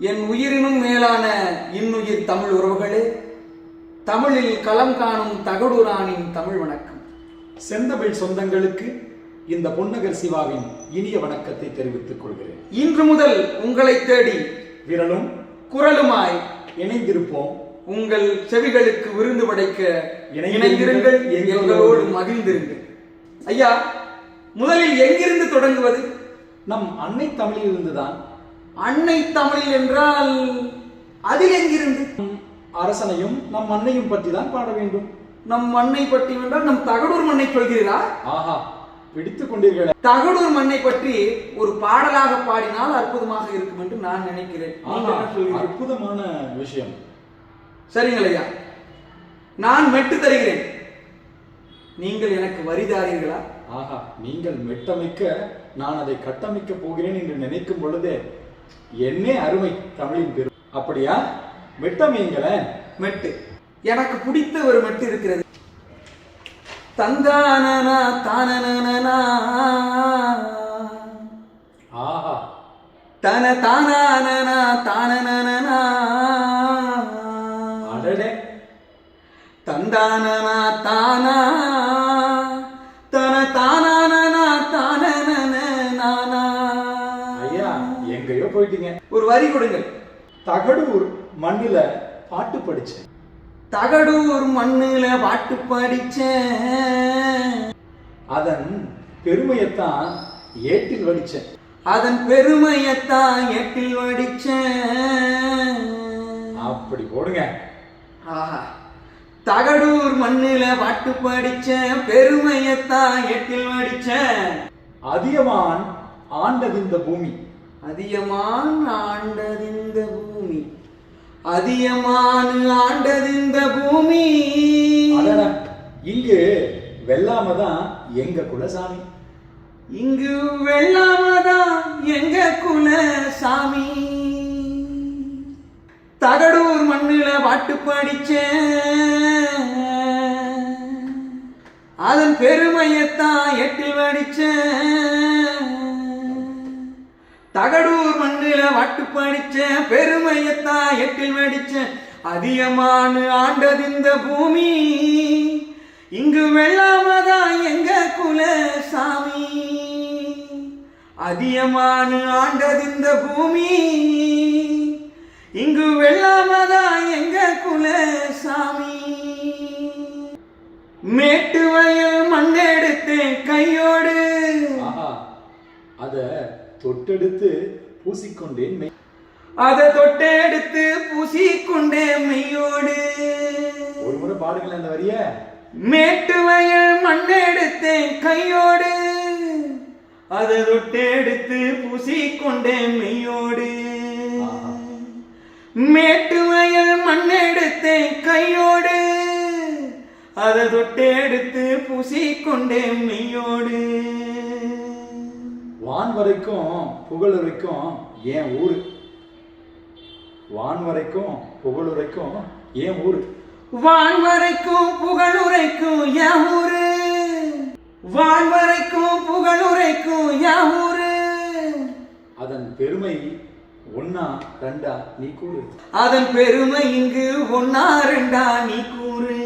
என் உயிரினும் மேலான இன்னுயிர் தமிழ் உறவுகளே, தமிழில் களம் காணும் தகடூரானின் தமிழ் வணக்கம். செந்தமிழ் சொந்தங்களுக்கு இந்த பொன்னகர் சிவாவின் இனிய வணக்கத்தை தெரிவித்துக் கொள்கிறேன். இன்று முதல் உங்களை தேடி விரலும் குரலுமாய் இணைந்திருப்போம். உங்கள் செவிகளுக்கு விருந்து படைக்க இணைந்திருங்கள், எங்களோடு மகிழ்ந்திருங்கள். ஐயா, முதலில் எங்கிருந்து தொடங்குவது? நம் அன்னை தமிழில் இருந்துதான். அன்னை தமிழ் என்றால் அதில் எங்கிருந்து? அரசனையும் நம் அன்னையும் பற்றி தான் பாட வேண்டும். நம் மண்ணை பற்றி என்றால் நம் தகடூர் மண்ணை சொல்கிறீரா? ஆஹா, பிடித்துக் கொண்டீர்களே. தகடூர் மண்ணை பற்றி ஒரு பாடலாக பாடினால் அற்புதமாக இருக்கும் என்று நான் நினைக்கிறேன். அற்புதமான விஷயம். சரிங்களையா, நான் மெட்டு தருகிறேன், நீங்கள் எனக்கு வரிதாரீர்களா? ஆஹா, நீங்கள் மெட்டமைக்க நான் அதை கட்டமைக்க போகிறேன் என்று நினைக்கும் பொழுதே என்னே அருமை தமிழின் பெரும். அப்படியா? மெட்டமைங்களேன். மெட்டு எனக்கு பிடித்த ஒரு மெட்டு இருக்கிறது. தந்தானனா தானனா ஆஹா, தன தானனா தானனா அடடே, தந்தானனா தானா தன தானனா தானனா. ஐயா, எங்கேயோ போயிட்டீங்க. ஒரு வரி கொடுங்கள். தகடூர் மண்ணுல பாட்டு படிச்சேன். தகடூர் மண்ணுல பாட்டு படிச்சேன், அதன் பெருமையத்தான் ஏட்டில் வடிச்சேன். அதன் பெருமையத்தான் ஏட்டில் வடிச்சேன். அப்படி போடுங்க. ஆஹா, தகடூர் மண்ணுல பாட்டு படிச்சேன், பெருமையத்தான் ஏட்டில் வடிச்சேன். அதியமான் ஆண்டதிந்த பூமி. அதியமான் ஆண்டதிந்த பூமி, அதியமான் ஆண்டதிந்த பூமி. இங்கு வெள்ளாமதான் எங்க குலசாமி. இங்கு வெள்ளாமதான் எங்க குலசாமி. தகடூர் மண்ணுல பாட்டு படிச்சேன், அதன் பெருமையத்தான் எட்டில் வடிச்சேன். தகடூர் மண்ணுல பாட்டு படிச்சேன், பெருமையத்தான் எட்டில் வடிச்சேன். அதியமான் ஆண்டதிந்த பூமி, இங்கு வெள்ளாமதான் எங்க குலசாமி. அதியமான் ஆண்டதிந்த பூமி, இங்கு வெள்ளாமதான் எங்க குலசாமி. மேட்டு வயல் மண்ணெடுத்தேன் கையோடு, அத தொட்டெடுத்து பூசிக்கொண்டேன். அதை தொட்டெடுத்து பூசிக்கொண்டேன் மெய்யோடு. ஒரு முறை பாடுங்களேன் அந்த வரிய. மேட்டு வயல் மண்ணெடுத்தேன் கையோடு, அதை தொட்டெடுத்து பூசிக்கொண்டேன் மெய்யோடு. மேட்டு வயல் மண்ணெடுத்தேன் கையோடு, அதை தொட்டெடுத்து பூசிக்கொண்டேன் மெய்யோடு. வான் வரைக்கும் புகழுரைக்கும் ஏன் ஊரு. வான் வரைக்கும் புகழுரைக்கும் ஏன் ஊரு. வான் வரைக்கும் புகழுரைக்கும் என் ஊரு. வான் வரைக்கும் புகழுரைக்கும் என் ஊரு. அதன் பெருமை ஒன்னா ரெண்டா நீ கூறு. அதன் பெருமை இங்கு ஒன்னா ரெண்டா நீ கூறு.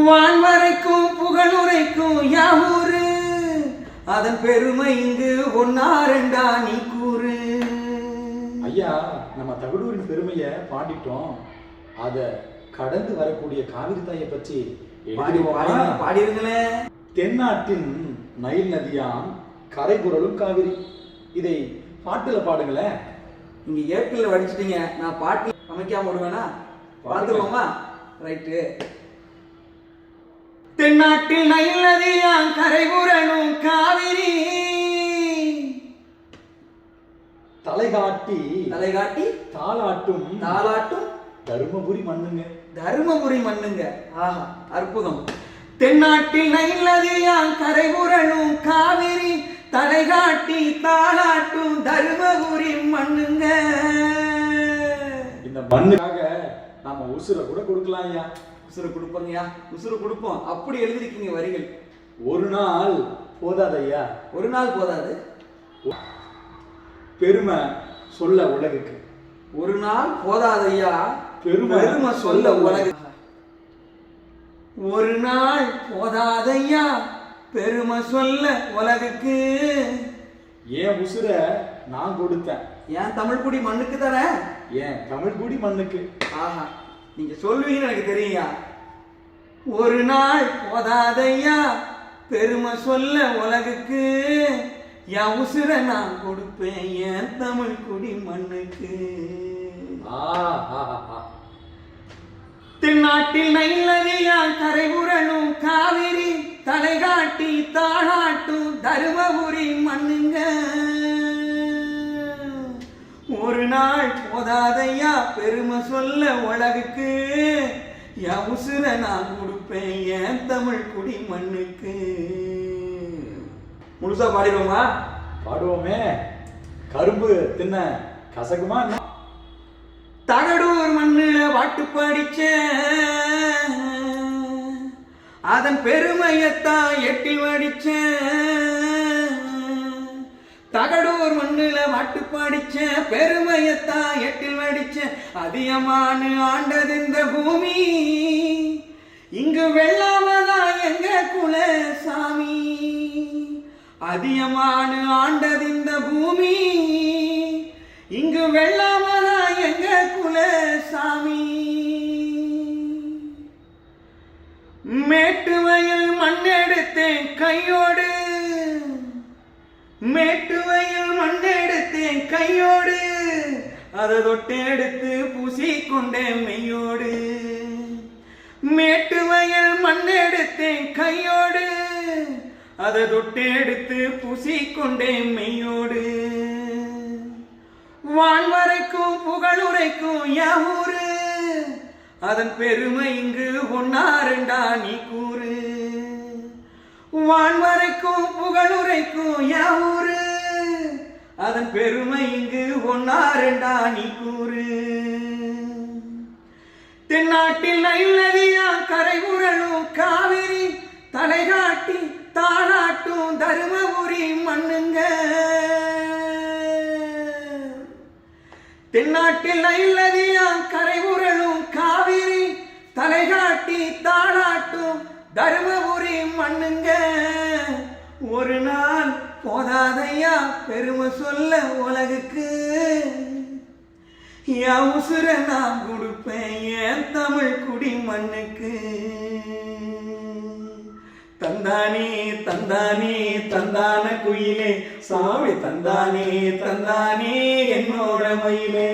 வான் வரைக்கும் புகழுரைக்கும் என் ஊரு. அதன் பெருமை இங்கு ஒன்னா ரெண்டா நீ கூறு. ஐயா, நம்ம தகடூரின் பெருமைய பாடிட்டோம். அத கடந்து வரக்கூடிய காவிரி தாயை பற்றி பாடிருங்களே. தென்னாட்டின் நைல் நதியாம் கரை புரளும் காவிரி. இதை பாட்டுல பாடுங்களேன். நீங்க ஏற்கனவே வடிச்சிட்டீங்க, நான் பாட்டு அமைக்காம விடுவேனா? பார்த்துக்கோமா? ரைட்டு. தென்னாட்டில் நைல் நதியாம் கரை புரளும் காவிரி, தலைகாட்டி தலைகாட்டி தாளாட்டும் தாளாட்டும் தருமபுரி மண்ணுங்க. தருமபுரி மண்ணுங்க. ஆஹா, அற்புதம். தென்னாட்டில் நைல் நதியாம் கரை புரளும் காவிரி, தலைகாட்டி தாளாட்டும் தருமபுரி மண்ணுங்க. இந்த மண்ணுக்காக நாம உசுரை கூட கொடுக்கலாம் ஐயா. உசுறு கொடுப்போங்கய்யா, உசுறு கொடுப்போம். அப்படி எழுதிருக்கீங்க வரிகள். ஒரு நாள் போதாது ஐயா. ஒரு நாள் போதாது. பெருமை சொல்ல உலகுக்கு. ஒரு நாள் போதாதையா பெருமை சொல்ல உலகு. ஒரு நாள் போதாதையா பெருமை சொல்ல உலகுக்கு. ஏன் உசுர நான் கொடுத்தேன், ஏன் தமிழ் குடி மண்ணுக்கு தர. ஏன் தமிழ் குடி மண்ணுக்கு. ஆஹா, நீங்க சொல்லுவீங்கன்னு எனக்கு தெரியுங்க. ஒரு நாள் போதாதையா பெருமை சொல்ல உலகுக்கு. என் உசுர நான் கொடுப்பேன் என் தமிழ் குடி மண்ணுக்கு. தென்னாட்டில் நைலதியா கரை புரளும் காவிரி தலை காட்டி தாளாட்டும் தருமபுரி மண்ணுங்க. ஒரு நாள் போதாதையா பெருமை சொல்ல உலகுக்கு. என் உசுர நான் கொடுப்பேன் என் தமிழ் குடி மண்ணுக்கு. முழுசா பாடிடுவோமா? பாடுவோமே. கரும்பு தின்ன கசக்குமா? தகடூர் மண்ணுல பாட்டு படிச்ச அதன் பெருமையத்தான் எட்டில் வடிச்ச. தகடூர் மண்ணுல பாட்டு படிச்ச பெருமையத்தான் எட்டில் வடிச்ச. அதிகமான ஆண்டது இந்த பூமி, இங்கு வெள்ளாமதான் எங்க குலசாமி. அதிகமான ஆண்டது இந்த பூமி, இங்கு வெள்ளாமதான் எங்க குலசாமி. மேட்டு வயல் மண்ணெடுத்தேன் கையோடு, மேட்டு வயல் மண்ணெடுத்தேன் கையோடு. அதை தொட்டெடுத்து பூசிக்கொண்டேன் மெய்யோடு. மேட்டு வயல் மண்ணெடுத்தேன் கையோடு, அதை தொட்டெடுத்து பூசிக்கொண்டேன் மெய்யோடு. வான்வரைக்கும் புகழுரைக்கும் என் ஊரு, அதன் பெருமை இங்கு ஒன்னாருண்டா நீ கூறு. வான்வரைக்கும் புகழுரைக்கும் என் ஊரு, அதன் பெருமை இங்கு ஒன்னாருண்டா நீ கூறு. தென்னாட்டில் நைல் நதியா கரை புரளும் காவிரி தலை காட்டி தாளாட்டும் தருமபுரி மண்ணுங்க. தென்னாட்டில் நைல் நதியா கரை புரளும் காவிரி தலை காட்டி தாளாட்டும் தருமபுரி மண்ணுங்க. ஒரு நாள் போதாதையா பெருமை சொல்ல உலகுக்கு. என் உசுர நான் கொடுப்பேன் என் தமிழ் குடி மண்ணுக்கு. தந்தானே தந்தானே தந்தான குயிலே சாமி, தந்தானே தந்தானே என்னோட மயிலே.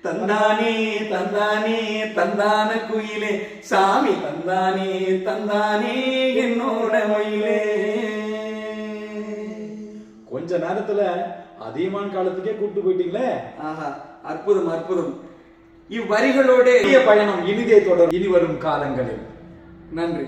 தந்தானே தந்தானே தந்தான குயிலே சாமி, தந்தானே தந்தானே என்னோட மயிலே. கொஞ்ச நேரத்துல அதிகமான காலத்துக்கே கூப்பிட்டு போயிட்டீங்களே. ஆஹா, அற்புதம் அற்புதம். இவ்வரிகளோட பயணம் இனிதே தொடரும் இனி வரும் காலங்களில். நன்றி.